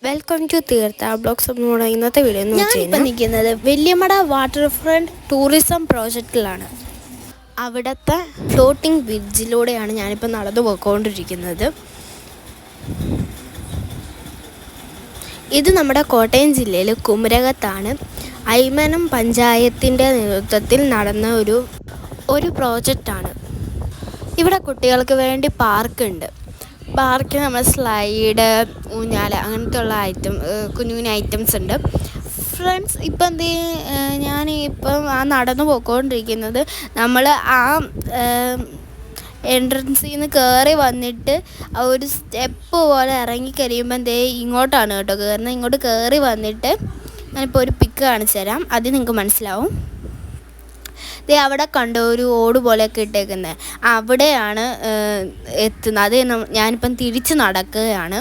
Welcome to Theertha blogs. നമ്മുടെ ഇന്നത്തെ video എന്ന് വെച്ചാൽ നിൽക്കുന്നത് വല്യമ്മട വാട്ടർ ഫ്രണ്ട് ടൂറിസം പ്രോജക്റ്റിലാണ്. അവിടുത്തെ ഫ്ലോട്ടിംഗ് ബ്രിഡ്ജിലൂടെയാണ് ഞാനിപ്പോൾ നടന്നു പോയിക്കൊണ്ടിരിക്കുന്നത്. ഇത് നമ്മുടെ കോട്ടയം ജില്ലയിൽ കുമരകത്താണ്. ഐമനം പഞ്ചായത്തിൻ്റെ നേതൃത്വത്തിൽ നടന്ന ഒരു പ്രോജക്റ്റാണ്. ഇവിടെ കുട്ടികൾക്ക് വേണ്ടി പാർക്കുണ്ട്. പാർക്കിൽ നമ്മൾ സ്ലൈഡ്, ഊഞ്ഞാൽ അങ്ങനത്തെ ഉള്ള കുഞ്ഞു കുഞ്ഞു ഐറ്റംസ് ഉണ്ട്. ഫ്രണ്ട്സ്, ഇപ്പം ഞാനിപ്പം നടന്നു പോയിക്കൊണ്ടിരിക്കുന്നത് നമ്മൾ എൻട്രൻസിൽ നിന്ന് കയറി വന്നിട്ട് ഒരു സ്റ്റെപ്പ് പോലെ ഇറങ്ങി കഴിയുമ്പോൾ ഇങ്ങോട്ടാണ് കേട്ടോ കയറുന്നത്. ഇങ്ങോട്ട് കയറി വന്നിട്ട് ഞാനിപ്പോൾ ഒരു പിക്ക് കാണിച്ചു തരാം, അത് നിങ്ങൾക്ക് മനസ്സിലാവും. അവിടെ കണ്ടോ ഒരു ഓട് പോലെയൊക്കെ ഇട്ടേക്കുന്നത്, അവിടെയാണ് എത്തുന്നത്. അത് ഞാനിപ്പം തിരിച്ച് നടക്കുകയാണ്,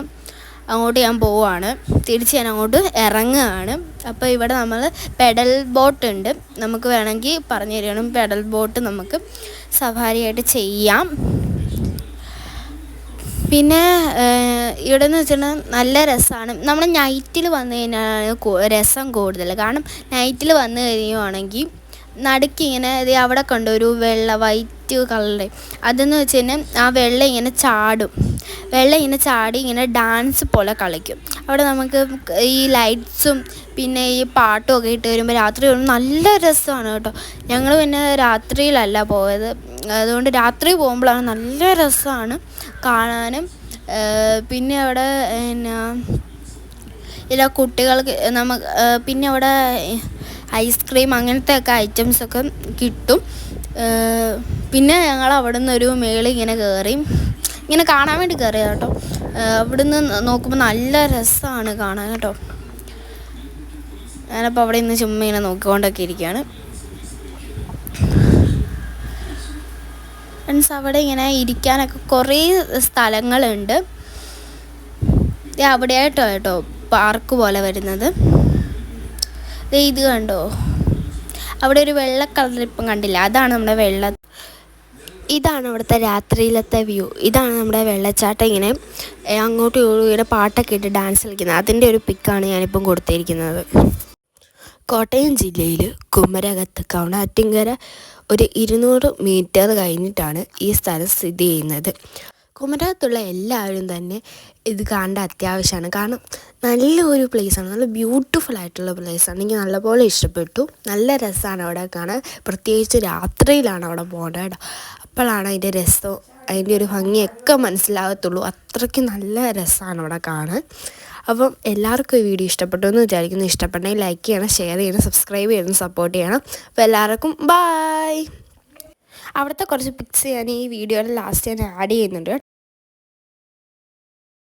അങ്ങോട്ട് ഞാൻ പോവുകയാണ്, തിരിച്ച് ഞാൻ അങ്ങോട്ട് ഇറങ്ങുകയാണ്. അപ്പോൾ ഇവിടെ നമ്മൾ പെഡൽ ബോട്ട് ഉണ്ട്, നമുക്ക് വേണമെങ്കിൽ പറഞ്ഞു തരണം. പെഡൽ ബോട്ട് നമുക്ക് സഫാരിയായിട്ട് ചെയ്യാം. പിന്നെ ഇവിടെ നിന്ന് വെച്ചിട്ടുണ്ടെങ്കിൽ നല്ല രസമാണ്. നമ്മൾ നൈറ്റിൽ വന്നു കഴിഞ്ഞാൽ രസം കൂടുതൽ. കാരണം നൈറ്റിൽ വന്നു കഴിയുവാണെങ്കിൽ നടുക്കിങ്ങനെ അവിടെ കണ്ടു ഒരു വൈറ്റ് കളറ്, അതെന്ന് വെച്ച് കഴിഞ്ഞാൽ ആ വെള്ളം ഇങ്ങനെ ചാടി ഇങ്ങനെ ഡാൻസ് പോലെ കളിക്കും. അവിടെ നമുക്ക് ഈ ലൈറ്റ്സും പിന്നെ ഈ പാട്ടും ഒക്കെ ഇട്ട് വരുമ്പോൾ രാത്രി നല്ല രസമാണ് കേട്ടോ. ഞങ്ങൾ പിന്നെ രാത്രിയിലല്ല പോയത്, അതുകൊണ്ട് രാത്രി പോകുമ്പോഴാണ് നല്ല രസമാണ് കാണാനും. പിന്നെ അവിടെ ഇല്ല കുട്ടികൾക്ക് പിന്നെ അവിടെ ഐസ്ക്രീം അങ്ങനത്തെ ഒക്കെ ഐറ്റംസൊക്കെ കിട്ടും. പിന്നെ ഞങ്ങൾ അവിടെ നിന്നൊരു മേളിൽ ഇങ്ങനെ കാണാൻ വേണ്ടി കയറി കേട്ടോ. അവിടെ നിന്ന് നോക്കുമ്പോൾ നല്ല രസമാണ് കാണാൻ കേട്ടോ. ഞാനപ്പോൾ അവിടെ നിന്ന് ചുമ്മാ ഇങ്ങനെ നോക്കിക്കൊണ്ടൊക്കെ ഇരിക്കുകയാണ്. മീൻസ് അവിടെ ഇങ്ങനെ ഇരിക്കാനൊക്കെ കുറേ സ്ഥലങ്ങളുണ്ട്. അവിടെയായിട്ടോ കേട്ടോ പാർക്ക് പോലെ വരുന്നത്. ഇത് കണ്ടോ, അവിടെ ഒരു വെള്ള കളർ ഇപ്പം കണ്ടില്ല, അതാണ് നമ്മുടെ ഇതാണ് അവിടുത്തെ രാത്രിയിലത്തെ വ്യൂ. ഇതാണ് നമ്മുടെ വെള്ളച്ചാട്ടം. ഇങ്ങനെ അങ്ങോട്ടും ഇങ്ങനെ പാട്ടൊക്കെ ഇട്ട് ഡാൻസ് കളിക്കുന്നത്, അതിൻ്റെ ഒരു പിക്കാണ് ഞാനിപ്പം കൊടുത്തിരിക്കുന്നത്. കോട്ടയം ജില്ലയിൽ കുമരകത്ത് കവണാറ്റിങ്കര ഒരു 200 മീറ്റർ കഴിഞ്ഞിട്ടാണ് ഈ സ്ഥലം സ്ഥിതി ചെയ്യുന്നത്. കുമരകത്തുള്ള എല്ലാവരും തന്നെ ഇത് കാണേണ്ട അത്യാവശ്യമാണ്. കാരണം നല്ലൊരു പ്ലേസാണ്, നല്ല ബ്യൂട്ടിഫുൾ ആയിട്ടുള്ള പ്ലേസാണ്. എനിക്ക് നല്ലപോലെ ഇഷ്ടപ്പെട്ടു. നല്ല രസമാണ് അവിടെ കാണാൻ. പ്രത്യേകിച്ച് രാത്രിയിലാണ് അവിടെ പോകേണ്ടത്. അപ്പോഴാണ് അതിൻ്റെ രസവും അതിൻ്റെ ഒരു ഭംഗിയൊക്കെ മനസ്സിലാകത്തുള്ളൂ. അത്രയ്ക്ക് നല്ല രസമാണ് അവിടെ കാണാൻ. അപ്പം എല്ലാവർക്കും ഈ വീഡിയോ ഇഷ്ടപ്പെട്ടു എന്ന് വിചാരിക്കുന്നു. ഇഷ്ടപ്പെട്ടെങ്കിൽ ലൈക്ക് ചെയ്യണം, ഷെയർ ചെയ്യണം, സബ്സ്ക്രൈബ് ചെയ്യണം, സപ്പോർട്ട് ചെയ്യണം. അപ്പോൾ എല്ലാവർക്കും ബായ്. അവിടുത്തെ കുറച്ച് പിക്സ് ഞാൻ ഈ വീഡിയോയുടെ ലാസ്റ്റ് ഞാൻ ആഡ് ചെയ്യുന്നുണ്ട്.